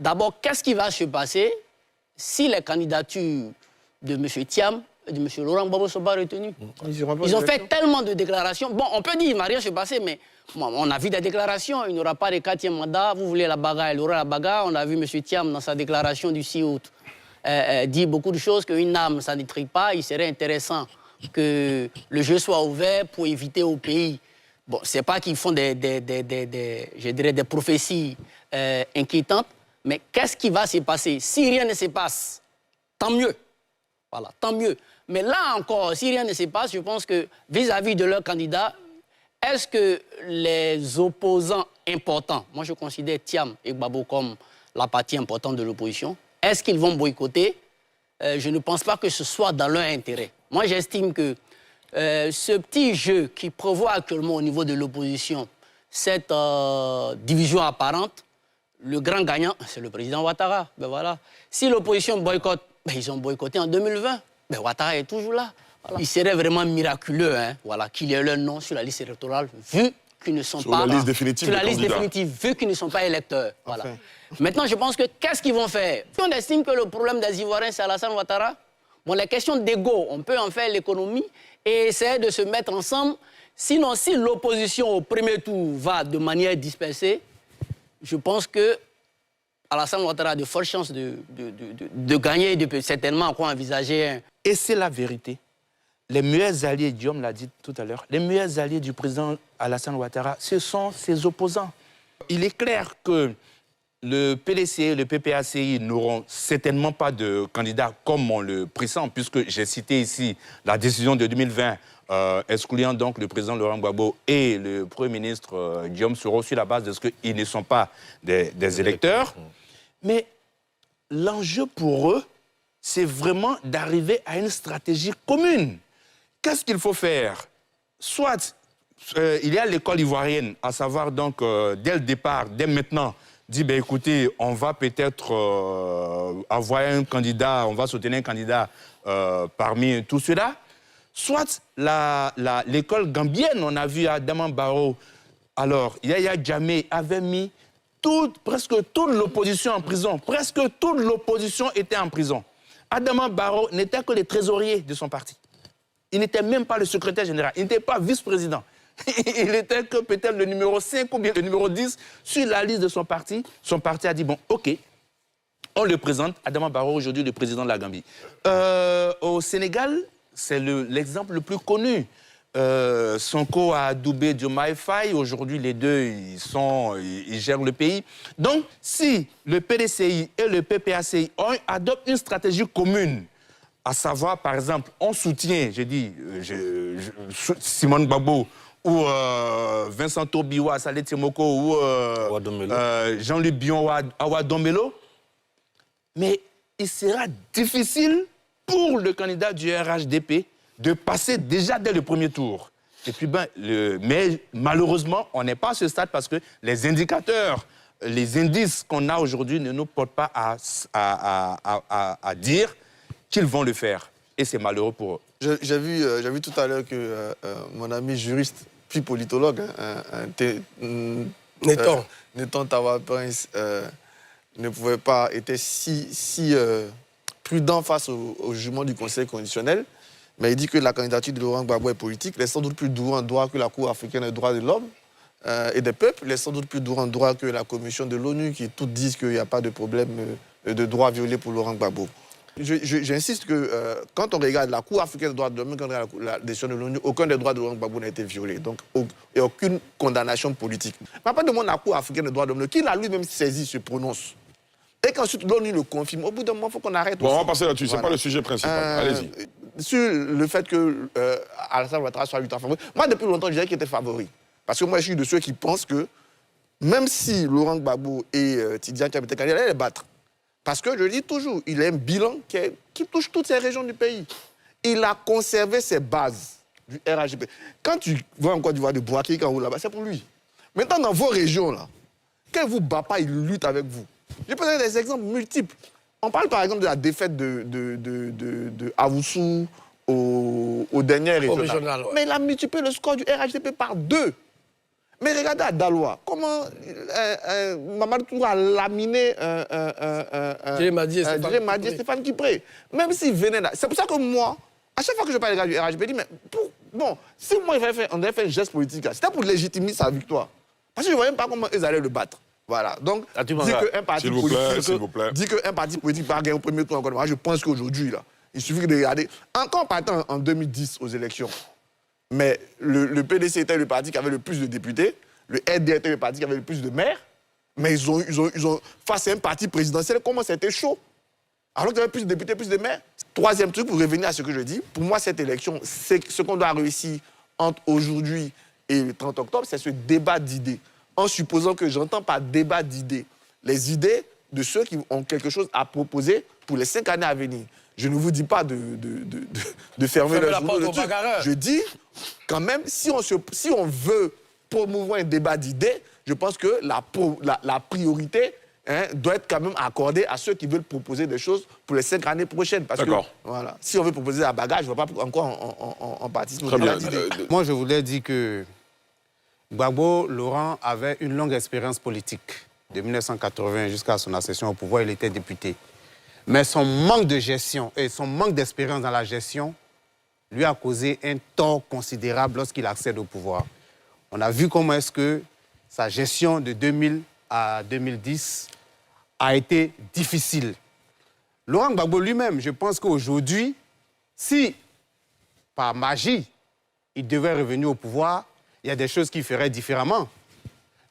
D'abord, qu'est-ce qui va se passer si les candidatures de M. Thiam et de M. Laurent Gbagbo ne sont pas retenues? Ils ont fait tellement de déclarations. Bon, on peut dire qu'il ne va rien se passer, mais on a vu des déclarations. Il n'y aura pas de 4e mandat. Vous voulez la bagarre, il aura la bagarre. On a vu M. Thiam dans sa déclaration du 6 août dire beaucoup de choses, qu'une âme, ça n'étrique pas. Il serait intéressant que le jeu soit ouvert pour éviter au pays. Bon, ce n'est pas qu'ils font je dirais des prophéties inquiétantes, mais qu'est-ce qui va se passer? Si rien ne se passe, tant mieux. Voilà, tant mieux. Mais là encore, si rien ne se passe, je pense que vis-à-vis de leurs candidats, est-ce que les opposants importants, moi je considère Thiam et Gbagbo comme la partie importante de l'opposition, est-ce qu'ils vont boycotter? Je ne pense pas que ce soit dans leur intérêt. Moi j'estime que ce petit jeu qui prévoit actuellement au niveau de l'opposition, cette division apparente, le grand gagnant, c'est le président Ouattara. Ben voilà. Si l'opposition boycotte, ben ils ont boycotté en 2020. Ben Ouattara est toujours là. Voilà. Il serait vraiment miraculeux voilà, qu'il y ait leur nom sur la liste électorale, vu qu'ils ne sont pas... Sur la liste définitive sur la liste définitive, vu qu'ils ne sont pas électeurs. Voilà. Enfin. Maintenant, je pense que qu'est-ce qu'ils vont faire? Si on estime que le problème des Ivoiriens, c'est Alassane Ouattara, bon, les questions d'ego, on peut en faire l'économie et essayer de se mettre ensemble. Sinon, si l'opposition au premier tour va de manière dispersée, je pense que Alassane Ouattara a de fortes chances de gagner et de certainement envisager... Et c'est la vérité. Les meilleurs alliés, Guillaume l'a dit tout à l'heure, les meilleurs alliés du président Alassane Ouattara, ce sont ses opposants. Il est clair que le PDC et le PPACI n'auront certainement pas de candidat comme on le pressent, puisque j'ai cité ici la décision de 2020 excluant donc le président Laurent Gbagbo et le Premier ministre Guillaume Soro sur la base de ce qu'ils ne sont pas des électeurs. Mais l'enjeu pour eux, c'est vraiment d'arriver à une stratégie commune. Qu'est-ce qu'il faut faire? Soit il y a l'école ivoirienne, à savoir donc dès le départ, dès maintenant, dit ben écoutez, on va peut-être avoir un candidat, on va soutenir un candidat parmi tout cela. Soit l'école gambienne, on a vu Adama Barrow, alors Yaya Jammeh avait mis presque toute l'opposition en prison. Presque toute l'opposition était en prison. Adama Barrow n'était que le trésorier de son parti. Il n'était même pas le secrétaire général. Il n'était pas vice-président. Il était que peut-être le numéro 5 ou bien le numéro 10 sur la liste de son parti. Son parti a dit, bon, OK, on le présente. Adama Barrow, aujourd'hui, le président de la Gambie. Au Sénégal, c'est l'exemple le plus connu. Sonko a adoubé Diomaye Faye. Aujourd'hui, les deux, ils gèrent le pays. Donc, si le PDCI et le PPACI adoptent une stratégie commune, à savoir, par exemple, on soutient, j'ai dit, Simone Gbagbo ou Vincent Tobiwa, Saleh Timoko ou Jean-Luc Bion Awa Dombelo, mais il sera difficile pour le candidat du RHDP de passer déjà dès le premier tour. Et puis, mais malheureusement, on n'est pas à ce stade parce que les indicateurs, les indices qu'on a aujourd'hui ne nous portent pas à dire qu'ils vont le faire. Et c'est malheureux pour eux. J'ai vu tout à l'heure que mon ami juriste, puis politologue, Neton Tawa Prince, ne pouvait pas être si prudent face au jugement du Conseil constitutionnel. Mais il dit que la candidature de Laurent Gbagbo est politique. Il est sans doute plus dur en droit que la Cour africaine des droits de l'homme et des peuples. Il est sans doute plus dur en droit que la Commission de l'ONU, qui toutes disent qu'il n'y a pas de problème de droit violé pour Laurent Gbagbo. J'insiste que quand on regarde la Cour africaine des droits de l'homme, quand on regarde la décision de l'ONU, aucun des droits de Laurent Gbagbo n'a été violé. Donc, il n'y a aucune condamnation politique. Mais pas de monde la Cour africaine des droits de l'homme, qui l'a lui-même saisi, se prononce. Et qu'ensuite l'ONU le confirme. Au bout d'un moment, il faut qu'on arrête. Bon, on va passer là-dessus. Voilà. Ce n'est pas le sujet principal. Allez-y. Sur le fait que Alassane Ouattara soit ultra favori, moi, depuis longtemps, je dirais qu'il était favori. Parce que moi, je suis de ceux qui pensent que même si Laurent Gbagbo et Tidjane Thiam étaient candidats, il allait les battre. Parce que, je le dis toujours, il a un bilan qui touche toutes ces régions du pays. Il a conservé ses bases du RHDP. Quand tu vois en Côte d'Ivoire de Bouaké, quand vous là-bas, c'est pour lui. Maintenant, dans vos régions, là, quand il vous bat pas, il lutte avec vous. Je peux donner des exemples multiples. On parle par exemple de la défaite de Awoussou au dernier régional. Ouais. Mais il a multiplié le score du RHDP par 2. Mais regardez à Daloa, comment Mamadou Touré a laminé Djilé Madi et Stéphane Kipré. Même s'il venait là. C'est pour ça que moi, à chaque fois que je parle des gars du RH, je me dis, mais bon, si moi, on avait fait un geste politique, c'était pour légitimer sa victoire. Parce que je ne voyais pas comment ils allaient le battre. Voilà. Donc, dit qu'un parti politique va gagner au premier tour encore. Moi, je pense qu'aujourd'hui, là, il suffit de regarder. Encore partant en 2010 aux élections, mais le PDC était le parti qui avait le plus de députés, le RDR était le parti qui avait le plus de maires, mais ils ont face à un parti présidentiel, comment c'était chaud. Alors qu'il y avait plus de députés, plus de maires. Troisième truc, pour revenir à ce que je dis, pour moi, cette élection, c'est ce qu'on doit réussir entre aujourd'hui et le 30 octobre, c'est ce débat d'idées. En supposant que j'entends par débat d'idées les idées de ceux qui ont quelque chose à proposer pour les 5 années à venir. Je ne vous dis pas de fermer la journée. Je dis, quand même, si on veut promouvoir un débat d'idées, je pense que la priorité doit être quand même accordée à ceux qui veulent proposer des choses pour les 5 années prochaines. Parce que, voilà, si on veut proposer la bagarre, je ne vois pas encore en participer au débat d'idées. Moi, je voulais dire que Gbagbo Laurent avait une longue expérience politique. De 1980 jusqu'à son accession au pouvoir, il était député. Mais son manque de gestion et son manque d'expérience dans la gestion lui a causé un tort considérable lorsqu'il accède au pouvoir. On a vu comment est-ce que sa gestion de 2000 à 2010 a été difficile. Laurent Gbagbo lui-même, je pense qu'aujourd'hui, si par magie, il devait revenir au pouvoir, il y a des choses qu'il ferait différemment.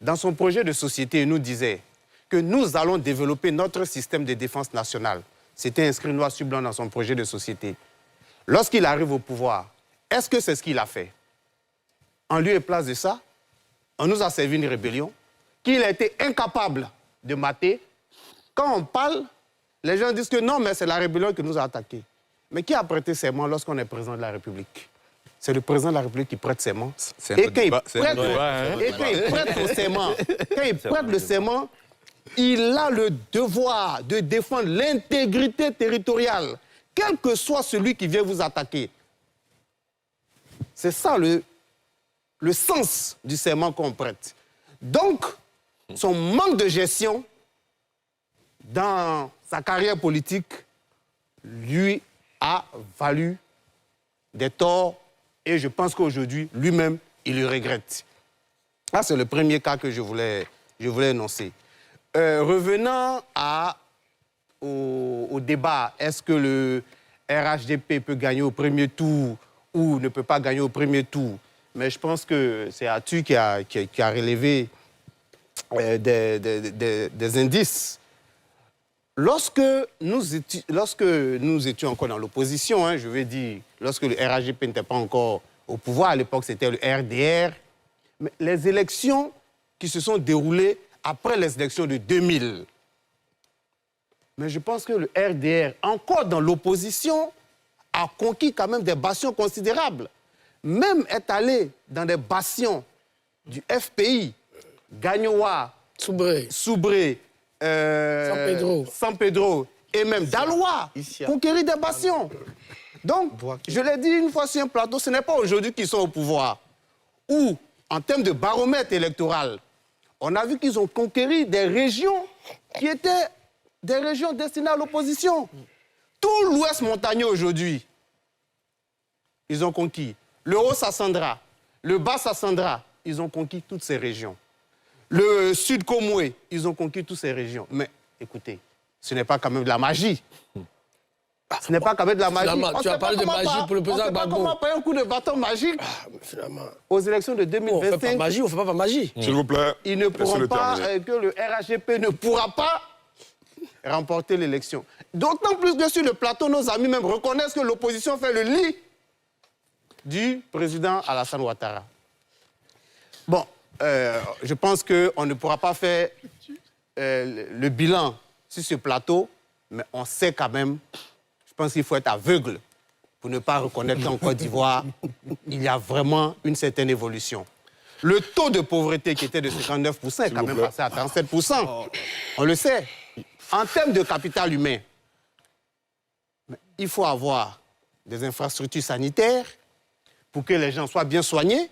Dans son projet de société, il nous disait que nous allons développer notre système de défense nationale. C'était inscrit noir sur blanc dans son projet de société. Lorsqu'il arrive au pouvoir, est-ce que c'est ce qu'il a fait? En lieu et place de ça, on nous a servi une rébellion qu'il a été incapable de mater. Quand on parle, les gens disent que non, mais c'est la rébellion qui nous a attaqués. Mais qui a prêté serment lorsqu'on est président de la République? C'est le président de la République qui prête serment. Et quand il prête son serment, quand il prête le serment, il a le devoir de défendre l'intégrité territoriale, quel que soit celui qui vient vous attaquer. C'est ça le sens du serment qu'on prête. Donc, son manque de gestion dans sa carrière politique lui a valu des torts et je pense qu'aujourd'hui, lui-même, il le regrette. Ça, c'est le premier cas que je voulais énoncer. Revenant au débat, est-ce que le RHDP peut gagner au premier tour ou ne peut pas gagner au premier tour? Mais je pense que c'est Atu qui a relevé des indices. Lorsque nous étions encore dans l'opposition, je vais dire, lorsque le RHDP n'était pas encore au pouvoir, à l'époque c'était le RDR, mais les élections qui se sont déroulées après les élections de 2000. Mais je pense que le RDR, encore dans l'opposition, a conquis quand même des bastions considérables. Même est allé dans des bastions du FPI, Gagnoa, Soubré, San Pedro et même Daloa, conquérir des bastions. Donc, je l'ai dit une fois sur un plateau, ce n'est pas aujourd'hui qu'ils sont au pouvoir. Ou, en termes de baromètre électoral, on a vu qu'ils ont conquéri des régions qui étaient des régions destinées à l'opposition. Tout l'Ouest montagneux aujourd'hui, ils ont conquis. Le Haut-Sassandra, le Bas-Sassandra, ils ont conquis toutes ces régions. Le Sud-Komoué, ils ont conquis toutes ces régions. Mais écoutez, ce n'est pas quand même de la magie. Ce n'est pas quand même de la magie. Tu as parlé de magie pour le président Gbagbo. On ne sait pas comment faire un coup de bâton magique aux élections de 2025. On ne fait pas magie, on ne fait pas magie. S'il vous plaît, ils ne pourront pas, que le RHDP ne pourra pas remporter l'élection. D'autant plus que sur le plateau, nos amis même reconnaissent que l'opposition fait le lit du président Alassane Ouattara. Bon, je pense qu'on ne pourra pas faire le bilan sur ce plateau, mais on sait quand même, je pense qu'il faut être aveugle pour ne pas reconnaître qu'en Côte d'Ivoire, il y a vraiment une certaine évolution. Le taux de pauvreté qui était de 59% est quand même passé à 37%. On le sait. En termes de capital humain, il faut avoir des infrastructures sanitaires pour que les gens soient bien soignés.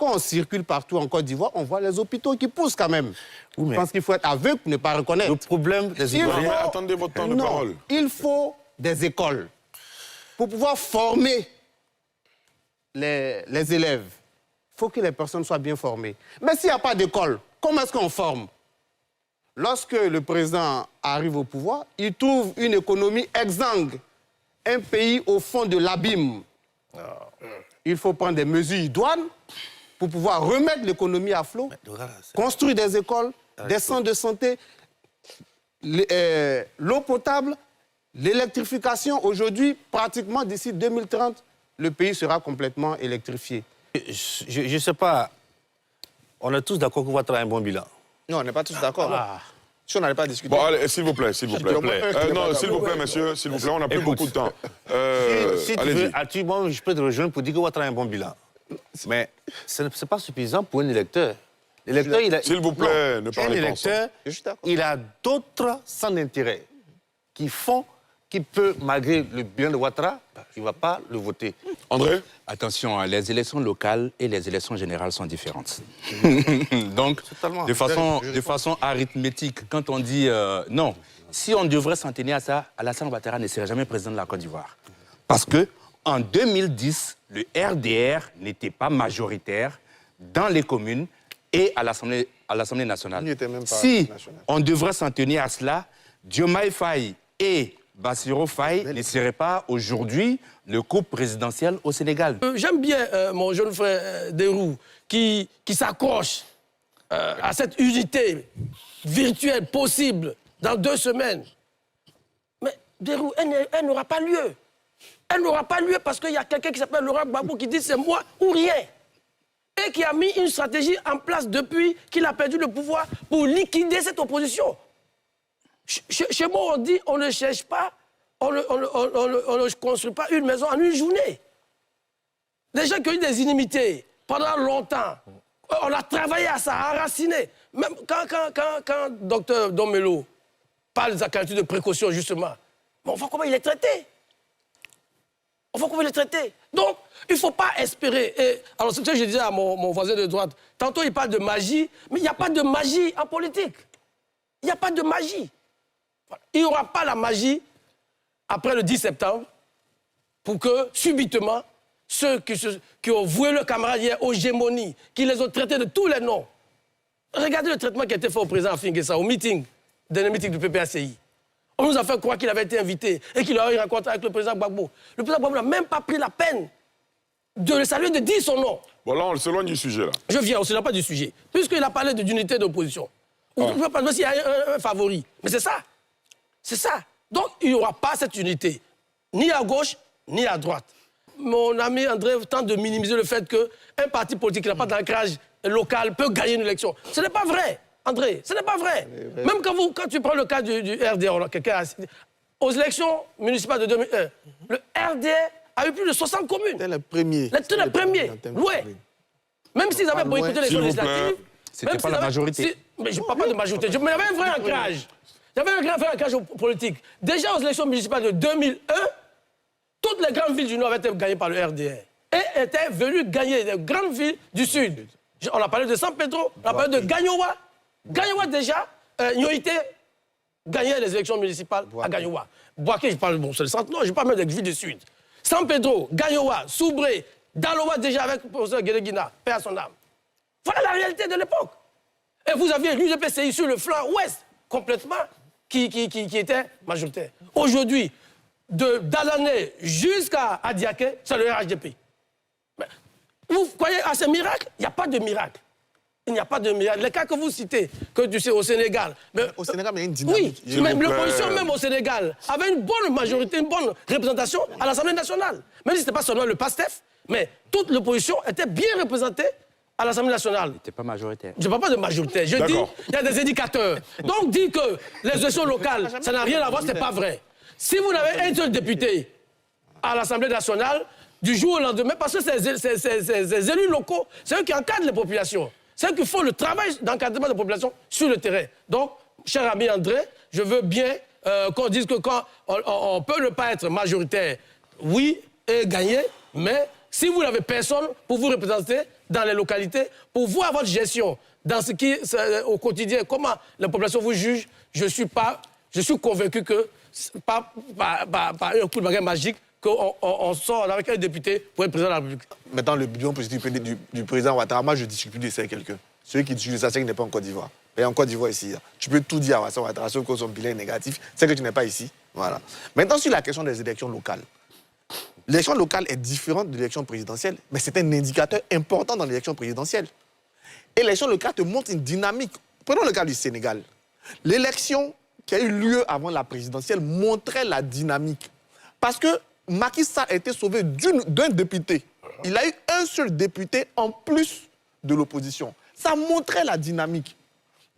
Quand on circule partout en Côte d'Ivoire, on voit les hôpitaux qui poussent quand même. Oui, mais Je pense qu'il faut être aveugle pour ne pas reconnaître. le problème des Ivoiriens... Attendez votre temps de Non, parole. il faut des écoles pour pouvoir former les élèves. Il faut que les personnes soient bien formées. Mais s'il n'y a pas d'école, comment est-ce qu'on forme? Lorsque le président arrive au pouvoir, il trouve une économie exsangue, un pays au fond de l'abîme. Il faut prendre des mesures idoines pour pouvoir remettre l'économie à flot, construire des écoles, des centres de santé, l'eau potable, l'électrification. Aujourd'hui, pratiquement d'ici 2030, le pays sera complètement électrifié. Je ne sais pas, on est tous d'accord que Ouattara a un bon bilan. Non, on n'est pas tous d'accord. Si on n'allait pas discuter. Bon, allez, s'il vous plaît, s'il vous plaît. Non, s'il vous plaît, monsieur, s'il vous plaît, on n'a plus Écoute, beaucoup de temps. Si tu veux, moi, je peux te rejoindre pour dire que Ouattara a un bon bilan. Mais ce n'est pas suffisant pour un électeur. L'électeur, il a... S'il vous plaît, ne parlez pas l'électeur, Je suis d'accord. il a d'autres centres d'intérêt qui font qu'il peut, malgré le bilan de Ouattara, il ne va pas le voter. André? Attention, hein, les élections locales et les élections générales sont différentes. Donc, de façon arithmétique, quand on dit non, si on devrait s'en tenir à ça, Alassane Ouattara ne serait jamais président de la Côte d'Ivoire. Parce que en 2010, le RDR n'était pas majoritaire dans les communes et à l'Assemblée nationale. Il n'était même pas Si national. on devrait s'en tenir à cela, Diomaye Faye et Bassirou Faye ne seraient pas aujourd'hui le couple présidentiel au Sénégal. J'aime bien mon jeune frère Derou qui s'accroche à cette unité virtuelle possible dans 2 semaines. Mais Derou, elle n'aura pas lieu. Elle n'aura pas lieu parce qu'il y a quelqu'un qui s'appelle Laurent Gbagbo qui dit c'est moi ou rien. Et qui a mis une stratégie en place depuis qu'il a perdu le pouvoir pour liquider cette opposition. Chez moi, on dit on ne cherche pas, on ne construit pas une maison en une journée. Des gens qui ont eu des inimitiés pendant longtemps, on a travaillé à ça, à enraciner. Même quand Dr Domelo parle de sa qualité de précaution, justement, mais on voit comment il est traité. On voit comment il est traité. Donc, il ne faut pas espérer. Et, alors, c'est ce que je disais à mon voisin de droite. Tantôt, il parle de magie, mais il n'y a pas de magie en politique. Il n'y a pas de magie. Il n'y aura pas la magie après le 10 septembre pour que, subitement, ceux qui ont voué le camarade hier aux gémonies, qui les ont traités de tous les noms. Regardez le traitement qui a été fait au président Finguessa, au dernier meeting du PPACI. On nous a fait croire qu'il avait été invité et qu'il aurait eu une rencontre avec le président Gbagbo. Le président Gbagbo n'a même pas pris la peine de le saluer, de dire son nom. Bon, là, on s'éloigne du sujet, là. Je viens, on ne s'éloigne pas du sujet. Puisqu'il a parlé d'unité d'opposition. On ne peut pas dire s'il y a un favori. Mais c'est ça. C'est ça. Donc, il n'y aura pas cette unité, ni à gauche, ni à droite. Mon ami André tente de minimiser le fait qu'un parti politique qui n'a pas d'ancrage local peut gagner une élection. Ce n'est pas vrai, André, ce n'est pas vrai. Même quand tu prends le cas du RDR, aux élections municipales de 2001, le RDR a eu plus de 60 communes. C'était le premier. C'était le premier, ouais. Même s'ils avaient boycotté les élections législatives... C'était pas la majorité. Mais je ne parle pas de majorité. Mais il y avait un vrai ancrage. Il y avait un vrai ancrage politique. Déjà aux élections municipales de 2001, toutes les grandes villes du Nord avaient été gagnées par le RDR. Et étaient venues gagner les grandes villes du Sud. On a parlé de San Pedro, on a parlé de Gagnoa. Gagnoa déjà, Nyoïté gagnait les élections municipales à Gagnoa. Boaké, je parle, bon, c'est le centre, non, je parle même des villes du Sud. San Pedro, Gagnoa, Soubré, Daloa déjà avec le professeur Guéléguina, paix à son âme. Voilà la réalité de l'époque. Et vous aviez l'UDPCI sur le flanc ouest, complètement, qui était majoritaire. Aujourd'hui, de Dalané jusqu'à Adiaké, c'est le RHDP. Mais vous croyez à ce miracle? Il n'y a pas de miracle. Il n'y a pas de miracle. Les cas que vous citez, que tu sais au Sénégal. Mais, au Sénégal, il y a une dynamique. Oui, mais l'opposition même au Sénégal avait une bonne majorité, une bonne représentation à l'Assemblée nationale. Même si ce n'était pas seulement le PASTEF, mais toute l'opposition était bien représentée à l'Assemblée nationale. Il n'était pas majoritaire. Je ne parle pas de majorité. Je dis il y a des indicateurs. Donc, dire que les élections locales, ça n'a rien à voir, ce n'est pas vrai. Si vous n'avez un seul député à l'Assemblée nationale, du jour au lendemain, parce que ces élus locaux, c'est eux qui encadrent les populations. C'est eux qui font le travail d'encadrement des populations sur le terrain. Donc, cher ami André, je veux bien qu'on dise que quand on peut ne pas être majoritaire, oui, et gagner, mais si vous n'avez personne pour vous représenter dans les localités, pour voir votre gestion, dans ce qui, au quotidien, comment la population vous juge, je suis convaincu que, par un coup de baguette magique, qu'on sort avec un député pour être président de la République. Maintenant, le bilan positif du président Ouattara, moi, je ne discute plus de ça avec quelqu'un. Celui qui discute de ça, c'est qu'il n'est pas en Côte d'Ivoire. Et en Côte d'Ivoire, ici, tu peux tout dire à Alassane Ouattara, sauf que son bilan est négatif, c'est que tu n'es pas ici. Voilà. Maintenant, sur la question des élections locales. L'élection locale est différente de l'élection présidentielle, mais c'est un indicateur important dans l'élection présidentielle. Et l'élection locale te montre une dynamique. Prenons le cas du Sénégal. L'élection qui a eu lieu avant la présidentielle montrait la dynamique. Parce que Macky Sall a été sauvé d'un député. Il a eu un seul député en plus de l'opposition. Ça montrait la dynamique.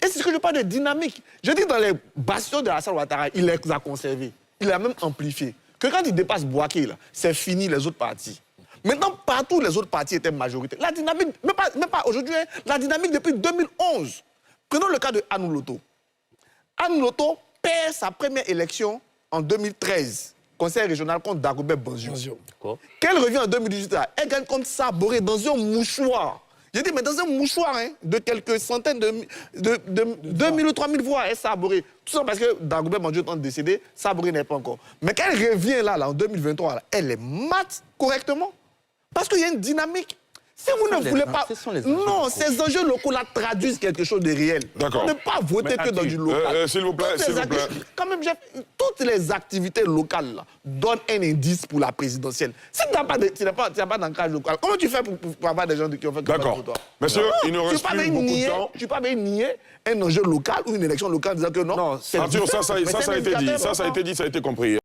Et c'est ce que je parle de dynamique. Je dis dans les bastions de Alassane Ouattara, il les a conservés. Il a même amplifié. Que quand il dépasse Bouaké, c'est fini les autres partis. Maintenant, partout, les autres partis étaient majoritaires. La dynamique, même pas aujourd'hui, hein, la dynamique depuis 2011. Prenons le cas de Anou Loto. Anou Loto perd sa première élection en 2013, conseil régional contre Dagobert Banzio. Qu'elle revient en 2018, elle gagne contre Saboré dans un mouchoir. J'ai dit, mais dans un mouchoir hein, de quelques centaines de 2000 ou 3000 voix, elle Saboré. Tout ça parce que Dagobert Banzio est décédé, Saboré n'est pas encore. Mais quand elle revient là en 2023, elle est mate correctement. Parce qu'il y a une dynamique. Si vous ne voulez pas... Non, ces enjeux locaux-là traduisent quelque chose de réel. D'accord. Ne pas voter que dans du local. S'il vous plaît, s'il vous plaît. Quand même, toutes les activités locales là, donnent un indice pour la présidentielle. Si tu n'as pas d'ancrage local, comment tu fais pour avoir des gens qui ont fait campagne pour toi? Monsieur, il ne reste plus beaucoup de temps. Tu ne peux pas nier un enjeu local ou une élection locale en disant que non. Arthur, ça a été dit, ça a été compris.